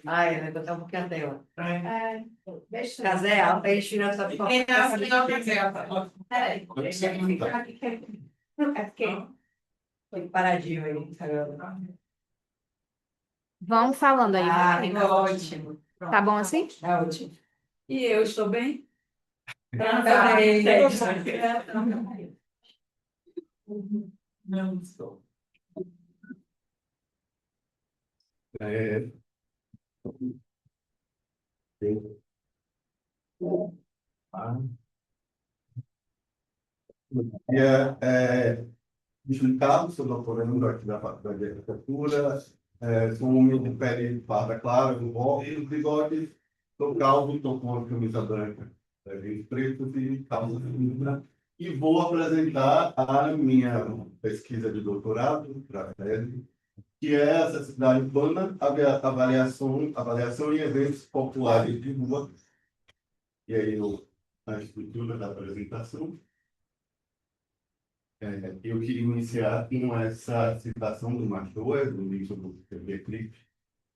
Ai, vai botar um pouquinho a tela. Deixa Casé alta, aí tira essa foto. Peraí. Fica paradinho aí. Vão falando aí. Ah, vai. ótimo. Tá bom assim? Tá ótimo. E eu estou bem? Também. Não estou. É, ah, queria explicar sobre o doutorando aqui da Faculdade de Arquitetura, sou um homem de pele parda clara, com bigode, sou calvo, estou com uma camisa branca, cabelos pretos e calça cinza, e vou apresentar a minha pesquisa de doutorado para a tese, que é acessibilidade urbana, avaliação e eventos populares de rua. E aí, a estrutura da apresentação. Eu queria iniciar com essa citação do Machado, do livro do TV Clipe,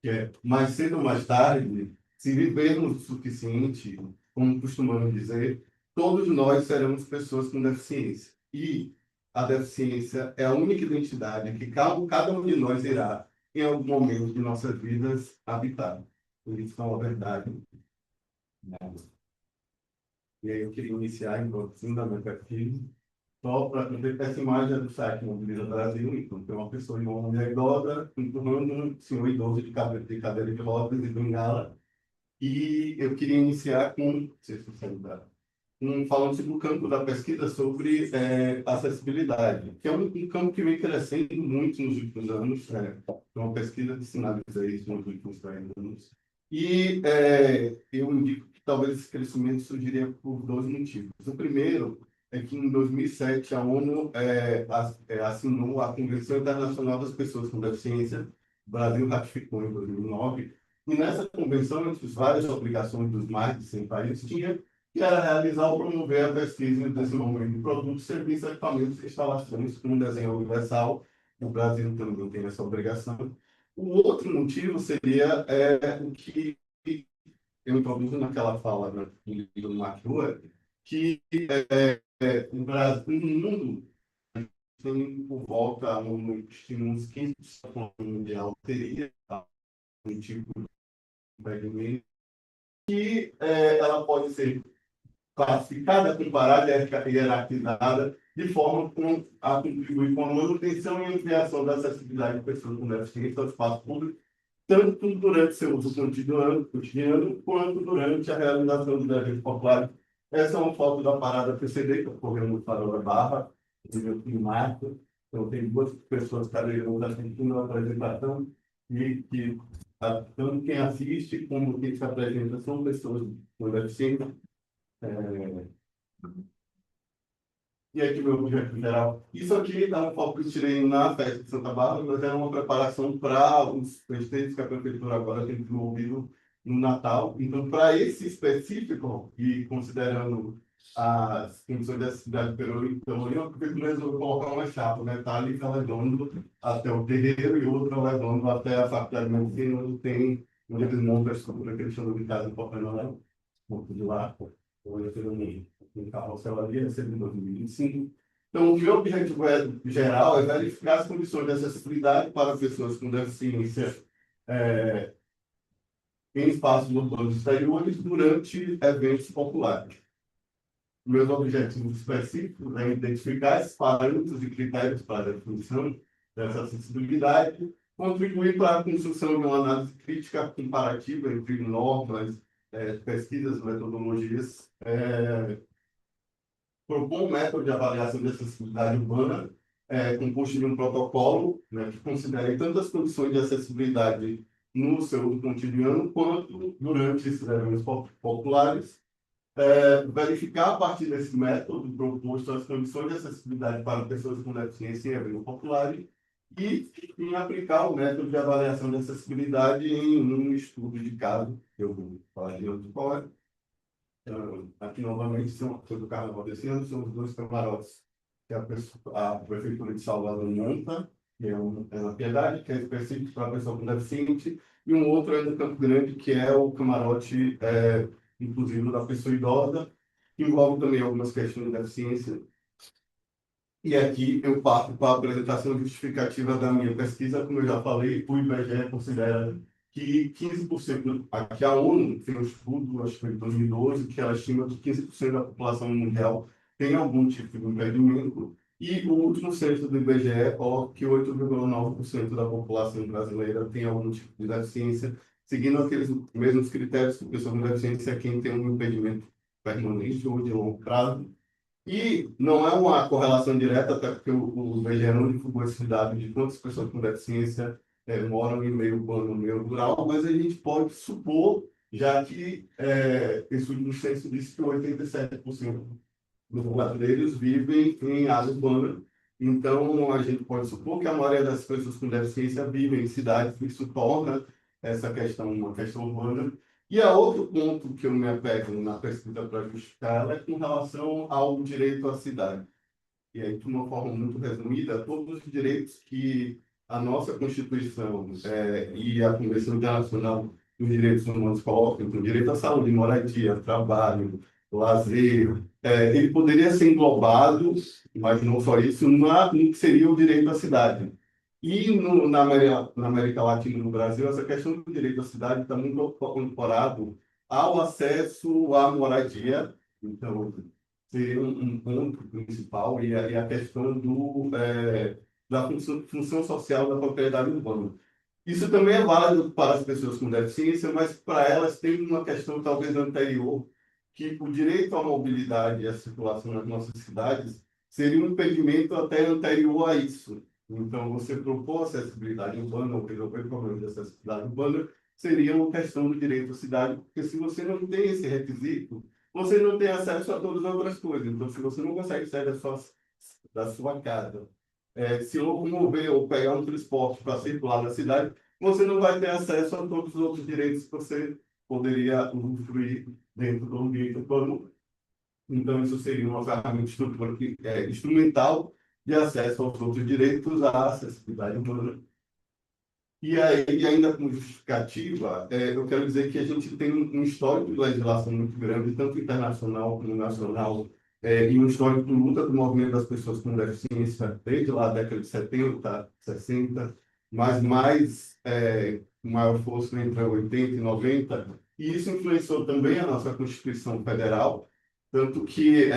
que é: mais cedo ou mais tarde, se vivermos o suficiente, como costumamos dizer, todos nós seremos pessoas com deficiência. E a deficiência é a única identidade que cada um de nós irá, em algum momento de nossas vidas, habitar. Por isso é uma verdade. Né? E aí eu queria iniciar introduzindo a minha perfil, só para ver essa imagem do site Mobiliza Brasil. Então, tem uma pessoa e uma mulher idosa empurrando um senhor idoso de cadeira de rodas e bengala. E eu queria iniciar com, se você lembrar, falando sobre o campo da pesquisa sobre acessibilidade, que é um campo que vem crescendo muito nos últimos anos. É uma pesquisa que sinaliza isso nos últimos 10 anos. E eu indico que talvez esse crescimento surgiria por dois motivos. O primeiro é que, em 2007, a ONU assinou a Convenção Internacional das Pessoas com Deficiência. O Brasil ratificou em 2009. E nessa convenção, entre as várias obrigações dos mais de 100 países, tinha que era realizar ou promover a pesquisa e o desenvolvimento de produtos, serviços, equipamentos e instalações com um desenho universal. O Brasil também tem essa obrigação. O outro motivo seria o que eu introduzo naquela fala do livro do Machado, que o Brasil, no mundo, tem por volta uns 15% mundial teria um tipo de impedimento que ela pode ser classificada, comparada e hierarquizada de forma a contribuir com a manutenção e ampliação da acessibilidade de pessoas com deficiência ao espaço público, tanto durante seu uso cotidiano, quanto durante a realização dos eventos populares. Essa é uma foto da parada PCD, que ocorreu no Farol da Barra, em março. Então, tem duas pessoas cadeirantes assistindo a apresentação, e que tanto quem assiste como quem se apresenta são pessoas com deficiência. E aqui meu projeto geral. Isso aqui é um foco que eu tirei na festa de Santa Bárbara, mas era uma preparação para os festejos que a prefeitura agora tem desenvolvido no Natal. Então, para esse específico, e considerando as condições da cidade pelo tamanho, a prefeitura resolveu colocar uma chapa, né? Tá ali levando até o terreiro e outra levando até a faculdade de medicina, onde eles montam a estrutura que eles chamam de casa do Papai Noel, ponto de lá. Hoje eu tenho um carrossel ali, recebi em 2025. Então, o meu objetivo geral é verificar as condições de acessibilidade para pessoas com deficiência em espaços urbanos exteriores durante eventos populares. Meus objetivos específicos é identificar esses parâmetros e critérios para a definição dessa acessibilidade, contribuir para a construção de uma análise crítica comparativa entre normas, pesquisas, metodologias, propor um método de avaliação de acessibilidade urbana, composto de um protocolo, né, que considere tanto as condições de acessibilidade no seu uso cotidiano, quanto durante esses eventos populares, verificar a partir desse método proposto as condições de acessibilidade para pessoas com deficiência em eventos populares e aplicar o método de avaliação de acessibilidade em um estudo de caso, que eu vou falar de outro qual é. Aqui, novamente, foi do Carnaval desse ano, são os dois camarotes que a Prefeitura de Salvador monta, que é na Piedade, que é específico para a pessoa com deficiente, e um outro é no Campo Grande, que é o camarote inclusive da pessoa idosa, que envolve também algumas questões de deficiência. E aqui eu parto para a apresentação justificativa da minha pesquisa. Como eu já falei, o IBGE considera que 15%, aqui a ONU tem um estudo, acho que foi em 2012, que ela estima que 15% da população mundial tem algum tipo de impedimento, e o último censo do IBGE coloca que 8,9% da população brasileira tem algum tipo de deficiência, seguindo aqueles mesmos critérios que pessoas com deficiência é quem tem um impedimento permanente ou de longo prazo. E não é uma correlação direta, até porque o IBGE não divulgou esse dado de quantas pessoas com deficiência moram em meio urbano, meio rural, mas a gente pode supor, já que esse último censo disse que 87% dos brasileiros vivem em área urbana. Então, a gente pode supor que a maioria das pessoas com deficiência vivem em cidades, isso torna essa questão uma questão urbana. E a outro ponto que eu me apego na pesquisa para justificar ela é com relação ao direito à cidade. E aí, de uma forma muito resumida, todos os direitos que a nossa Constituição e a Convenção Internacional dos Direitos Humanos colocam, então, direito à saúde, moradia, trabalho, lazer, ele poderia ser englobado, mas não só isso, no que seria o direito à cidade. E na América Latina e no Brasil, essa questão do direito à cidade está muito incorporado ao acesso à moradia. Então, seria um ponto principal, e a questão da função social da propriedade urbana. Isso também é válido para as pessoas com deficiência, mas para elas tem uma questão talvez anterior, que o direito à mobilidade e à circulação nas nossas cidades seria um impedimento até anterior a isso. Então, você propor acessibilidade urbana ou resolver problemas de acessibilidade urbana seria uma questão do direito à cidade, porque se você não tem esse requisito, você não tem acesso a todas as outras coisas. Então, se você não consegue sair da sua casa, se locomover ou pegar um transporte para circular na cidade, você não vai ter acesso a todos os outros direitos que você poderia usufruir dentro do ambiente urbano. Então, isso seria uma ferramenta instrumental de acesso aos outros direitos à acessibilidade urbana. E aí, ainda como justificativa, eu quero dizer que a gente tem um histórico de legislação muito grande, tanto internacional como nacional, e um histórico de luta do movimento das pessoas com deficiência, desde lá da década de 70, 60, mas maior força entre 80 e 90, e isso influenciou também a nossa Constituição Federal, tanto que,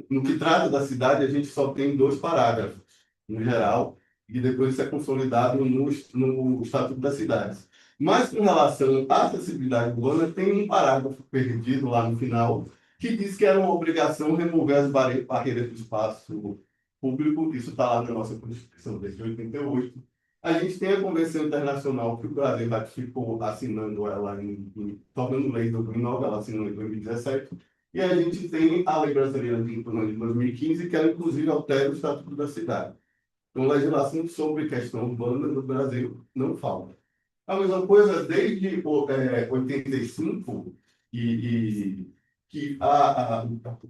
no que trata da cidade, a gente só tem 2 parágrafos, no geral, e depois isso é consolidado no Estatuto das Cidades. Mas, com relação à acessibilidade urbana, tem um parágrafo perdido lá no final, que diz que era uma obrigação remover as barreiras do espaço público. Isso está lá na nossa Constituição desde 88. A gente tem a Convenção Internacional que o Brasil ratificou, assinando ela, tornando lei em 2009, ela assinou em 2017. E a gente tem a Lei Brasileira de Inclusão de 2015, que ela, inclusive, altera o Estatuto da Cidade. Então, legislação sobre questão urbana no Brasil não falta. A mesma coisa desde 85, que a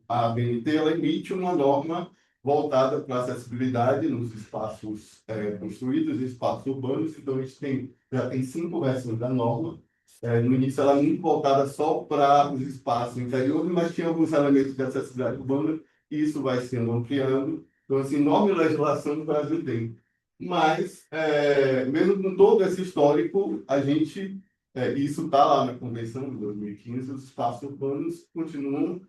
ABNT ela emite uma norma voltada para a acessibilidade nos espaços construídos, espaços urbanos. Então, a gente já tem 5 versões da norma. No início, ela era muito voltada só para os espaços interiores, mas tinha alguns elementos de acessibilidade urbana, e isso vai sendo ampliando. Então, assim, enorme legislação no Brasil tem. Mas, mesmo com todo esse histórico, isso está lá na Convenção de 2015, os espaços urbanos continuam,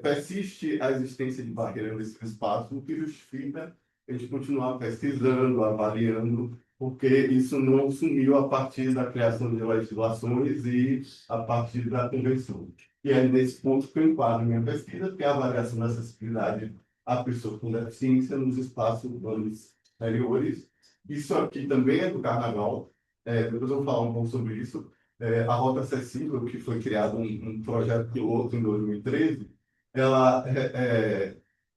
persiste a existência de barreiras nesse espaço, o que justifica a gente continuar pesquisando, avaliando, porque isso não sumiu a partir da criação de legislações e a partir da Convenção. E é nesse ponto que eu enquadro minha pesquisa, que é a avaliação da acessibilidade a pessoas com deficiência nos espaços urbanos exteriores. Isso aqui também é do Carnaval, depois eu vou falar um pouco sobre isso. A Rota Acessível, que foi criado um projeto piloto em 2013, ela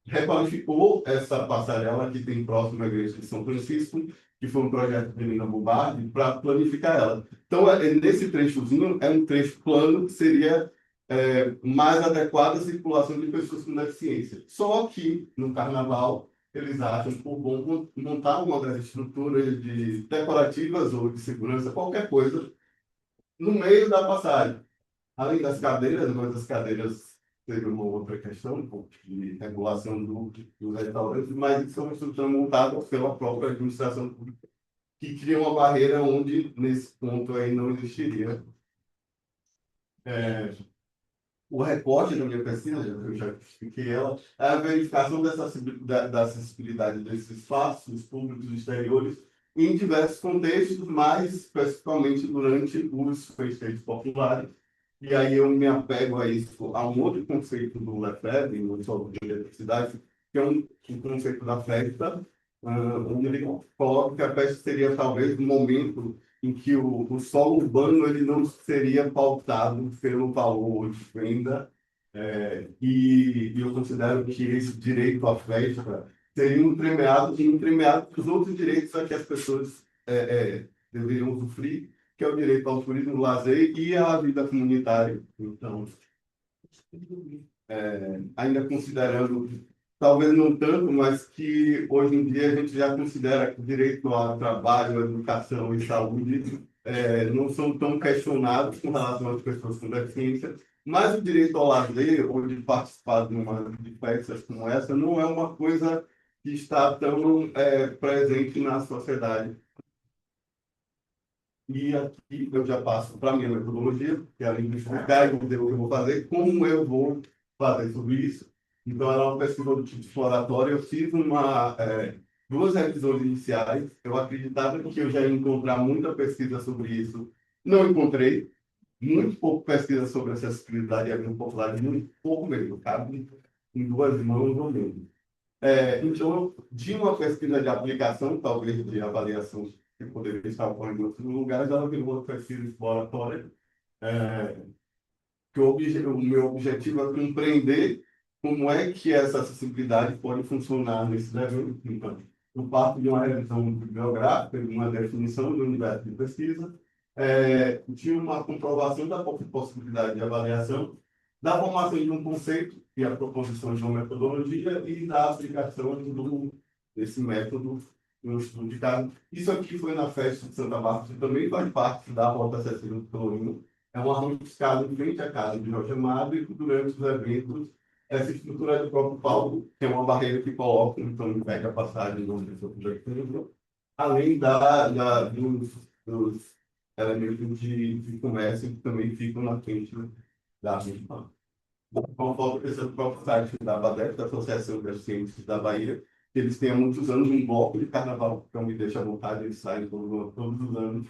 requalificou essa passarela que tem próximo à igreja de São Francisco, que foi um projeto de Lina Bubardi, para planificar ela. Então, nesse trechozinho, é um trecho plano que seria mais adequada à circulação de pessoas com deficiência. Só que, no Carnaval, eles acham por bom montar uma das estruturas decorativas ou de segurança, qualquer coisa, no meio da passagem. Além das cadeiras, mas as cadeiras seria uma outra questão, um pouco de regulação dos restaurantes, mas isso é uma estrutura montada pela própria administração pública, que cria uma barreira onde, nesse ponto aí, não existiria. O recorte da minha pesquisa, eu já expliquei ela, é a verificação da acessibilidade desses espaços públicos exteriores em diversos contextos, mais especificamente durante os festejos populares. E aí eu me apego a isso, a um outro conceito do Lefebvre, no Solo de Eletricidade, que é um conceito da festa, onde ele coloca que a festa seria talvez um momento em que o solo urbano ele não seria pautado pelo valor de venda, e eu considero que esse direito à festa seria entremeado com os outros direitos a que as pessoas deveriam usufruir, que é o direito ao turismo, ao lazer e à vida comunitária. Então, ainda considerando, talvez não tanto, mas que hoje em dia a gente já considera que o direito ao trabalho, à educação e saúde não são tão questionados com relação às pessoas com deficiência, mas o direito ao lazer, ou de participar de festas como essa, não é uma coisa que está tão presente na sociedade. E aqui eu já passo para a minha metodologia, que é além de explicar o que eu vou fazer, como eu vou fazer sobre isso. Então, ela é uma pesquisa do tipo exploratória. Eu fiz duas revisões iniciais. Eu acreditava que eu já ia encontrar muita pesquisa sobre isso. Não encontrei. Muito pouco pesquisa sobre acessibilidade e agropecuária, muito pouco mesmo, cabe em duas mãos ou menos. Então, de uma pesquisa de aplicação, talvez de avaliação que poderia estar ocorrendo em outros lugares, ela virou uma pesquisa exploratória, que o meu objetivo é compreender como é que essa acessibilidade pode funcionar nesse level. Então, eu parto de uma revisão bibliográfica, de uma definição do universo de pesquisa, de uma comprovação da possibilidade de avaliação, da formação de um conceito e a proposição de uma metodologia e da aplicação desse método no estudo de caso. Isso aqui foi na festa de Santa Bárbara, que também faz parte da Rota Acessível do Pelourinho. É uma ramificada em frente à casa de Jorge Amado e durante os eventos, essa estrutura do próprio palco, que é uma barreira que coloca, então impede a passagem de uma pessoa com deficiência, além dos elementos de comércio que também ficam na frente da rua. Com a foto desse próprio site da ABADEF, da Associação de Deficientes da Bahia, que eles têm há muitos anos um bloco de carnaval, então me deixa à vontade, eles saem todos os anos,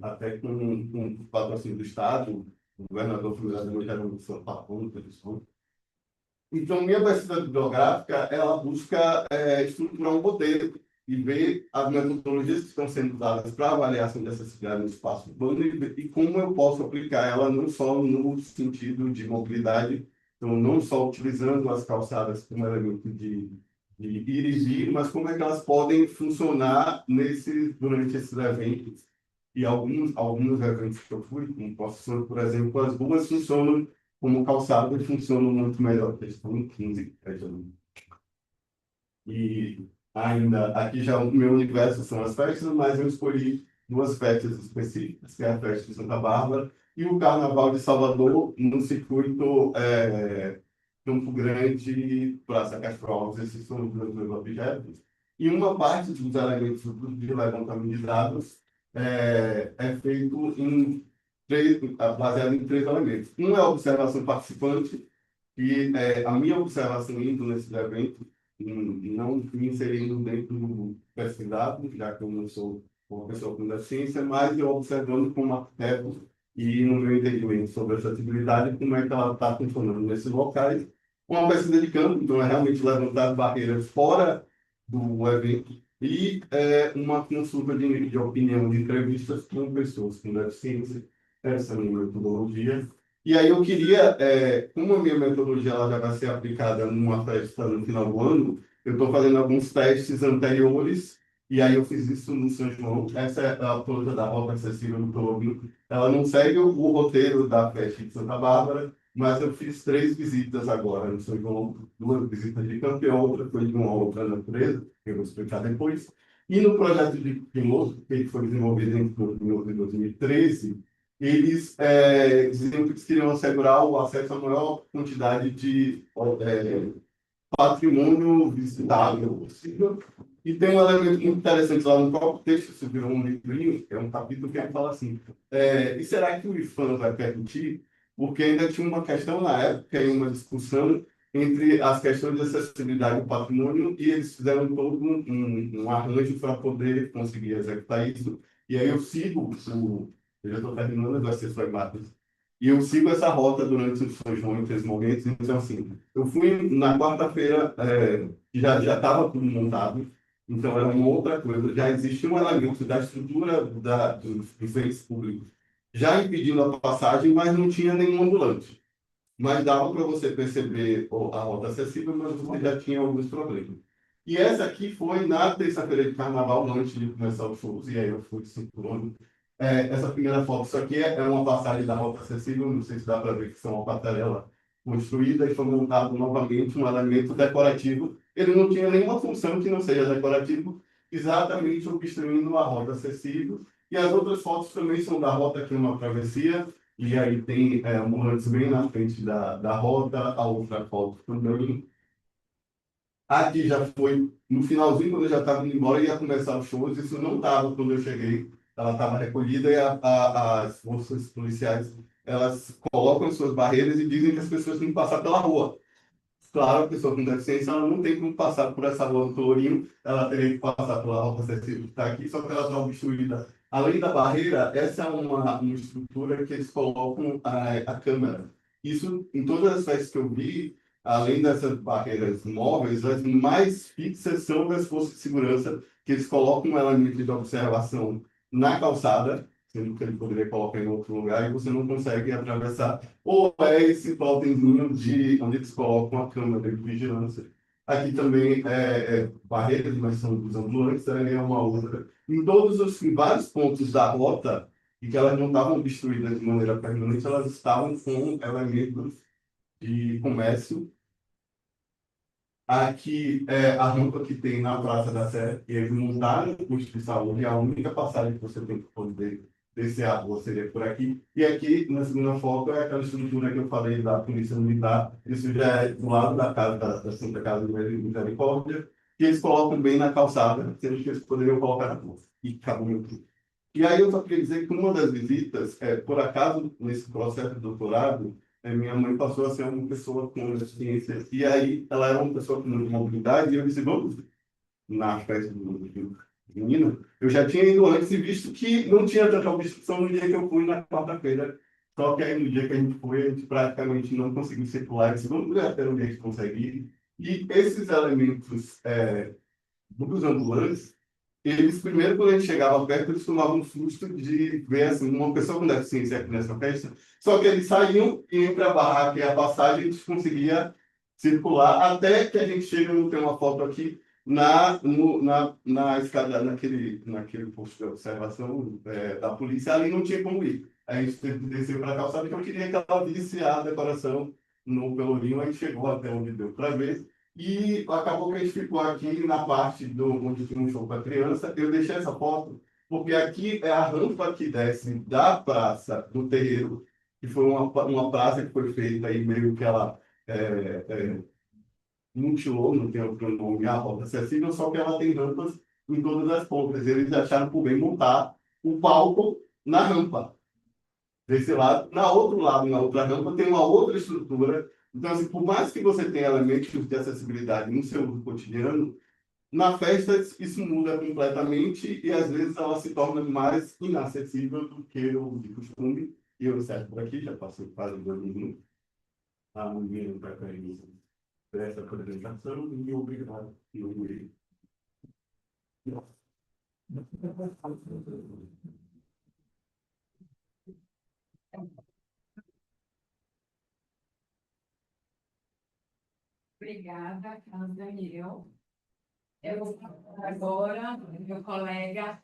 até com patrocínio do Estado, o governador Fernando Geraldo de São Paulo, então, minha pesquisa bibliográfica, ela busca estruturar um roteiro e ver as metodologias que estão sendo usadas para avaliação de acessibilidade no espaço urbano e como eu posso aplicar ela não só no sentido de mobilidade, então não só utilizando as calçadas como elemento de ir e vir, mas como é que elas podem funcionar durante esses eventos. E alguns eventos que eu fui, como posso, por exemplo, as ruas funcionam como calçado e funcionam muito melhor que estão em 15. E ainda, aqui já o meu universo são as festas, mas eu escolhi duas festas específicas, que é a festa de Santa Bárbara e o Carnaval de Salvador, no circuito Campo Grande, Praça Castro Alves. Esses são os dois meus objetos. E uma parte dos elementos do grupo de levantamento de dados feito baseado em três elementos. Um é a observação participante, e a minha observação indo nesse evento, não me inserindo dentro do pesquisado, já que eu não sou uma pessoa com deficiência, mas eu observando como arquiteto e no meu entendimento sobre a acessibilidade, como é que ela está funcionando nesses locais. Uma pesquisa de campo, então é realmente levantar barreiras fora do evento e uma consulta de opinião, de entrevistas com pessoas com deficiência, essa é a minha metodologia. E aí eu queria, como a minha metodologia ela já vai ser aplicada numa festa no final do ano, eu estou fazendo alguns testes anteriores, e aí eu fiz isso no São João. Essa é a autora da Rota Acessível do Pelourinho. Ela não segue o roteiro da festa de Santa Bárbara, mas eu fiz 3 visitas agora no São João, 2 visitas de campo e a outra foi de uma outra natureza, que eu vou explicar depois. E no projeto de piloto, que foi desenvolvido em 2013, eles diziam que eles queriam assegurar o acesso à maior quantidade de patrimônio visitável possível. E tem um elemento muito interessante lá no próprio texto, se virou um livrinho, é um capítulo que ele fala assim, e será que o IFAM vai permitir? Porque ainda tinha uma questão na época, uma discussão entre as questões de acessibilidade ao patrimônio e eles fizeram todo um arranjo para poder conseguir executar isso. E aí eu sigo, eu já estou terminando, vai ser só imagens. E eu sigo essa rota durante os São João, entre esses momentos. Então, assim, eu fui na quarta-feira, já estava tudo montado, então era uma outra coisa. Já existia um elemento da estrutura dos entes públicos já impedindo a passagem, mas não tinha nenhum ambulante. Mas dava para você perceber a rota acessível, mas você já tinha alguns problemas. E essa aqui foi na terça-feira de carnaval, antes de começar o show, e aí eu fui cinturando. Essa primeira foto, isso aqui é uma passagem da rota acessível, não sei se dá para ver que são uma passarela construída e foi montado novamente um elemento decorativo. Ele não tinha nenhuma função que não seja decorativo, exatamente obstruindo a rota acessível. E as outras fotos também são da rota, que é uma travessia, e aí tem ambulantes bem na frente da rota, a outra foto também. Aqui já foi no finalzinho, quando eu já estava indo embora, ia começar os shows, isso não estava quando eu cheguei, ela estava recolhida e as forças policiais, elas colocam suas barreiras e dizem que as pessoas têm que passar pela rua. Claro, a pessoa com deficiência ela não tem como passar por essa rua do Tourinho, ela teria que passar pela rota acessível que está aqui, só que ela está obstruída. Além da barreira, essa é uma estrutura que eles colocam a câmera. Isso, em todas as festas que eu vi, além dessas barreiras móveis, as mais fixas são das forças de segurança, que eles colocam um elemento de observação na calçada, sendo que ele poderia colocar em outro lugar, e você não consegue atravessar ou é esse totemzinho de onde eles colocam a câmera de vigilância. Aqui também barreiras, mas são dos ambulantes, ali é uma outra. Em vários pontos da rota, e que elas não estavam obstruídas de maneira permanente, elas estavam com elementos de comércio. Aqui é a rampa que tem na Praça da Sé, que eles montaram o posto de saúde, é a única passagem que você tem que poder descer a rua seria por aqui. E aqui, na segunda foto, é aquela estrutura que eu falei da Polícia Militar, isso já é do lado da casa da Santa Casa de Misericórdia, que eles colocam bem na calçada, sendo que eles poderiam colocar na rua. E acabou meu tudo. E aí eu só queria dizer que uma das visitas, por acaso, nesse processo de doutorado, minha mãe passou a ser uma pessoa com deficiência. E aí ela era uma pessoa com muita mobilidade, e eu disse, vamos na festa do menino. Eu já tinha ido antes e visto que não tinha tanta obstrução no dia que eu fui na quarta-feira. Só que aí no dia que a gente foi, a gente praticamente não conseguiu circular. Eu disse, vamos ver até onde a gente consegue ir. E esses elementos dos ambulantes, eles, primeiro, quando a gente chegava perto, eles tomavam um susto de ver assim, uma pessoa com deficiência aqui nessa festa. Só que eles saíam e entre a barraca e a passagem, a gente conseguia circular até que a gente chega, não tem uma foto aqui, na escada, naquele posto de observação da polícia, ali não tinha como ir. A gente teve que descer para a calçada, porque eu queria que ela visse a decoração no Pelourinho, a gente chegou até onde deu para ver. E acabou que a gente ficou aqui na parte onde tinha um show para criança. Eu deixei essa foto porque aqui é a rampa que desce da praça do terreiro, que foi uma praça que foi feita aí meio que ela mutilou, não tem outro nome, a rota acessível, só que ela tem rampas em todas as pontas. Eles acharam por bem montar o palco na rampa desse lado. Na outro lado, na outra rampa, tem uma outra estrutura. Então, assim, por mais que você tenha elementos de acessibilidade no seu uso cotidiano, na festa isso muda completamente e às vezes ela se torna mais inacessível do que o de costume. E eu encerro por aqui, já passei quase 2 minutos. A mulher para essa apresentação e obrigado. Obrigada, Carlos Daniel. Eu vou agora, meu colega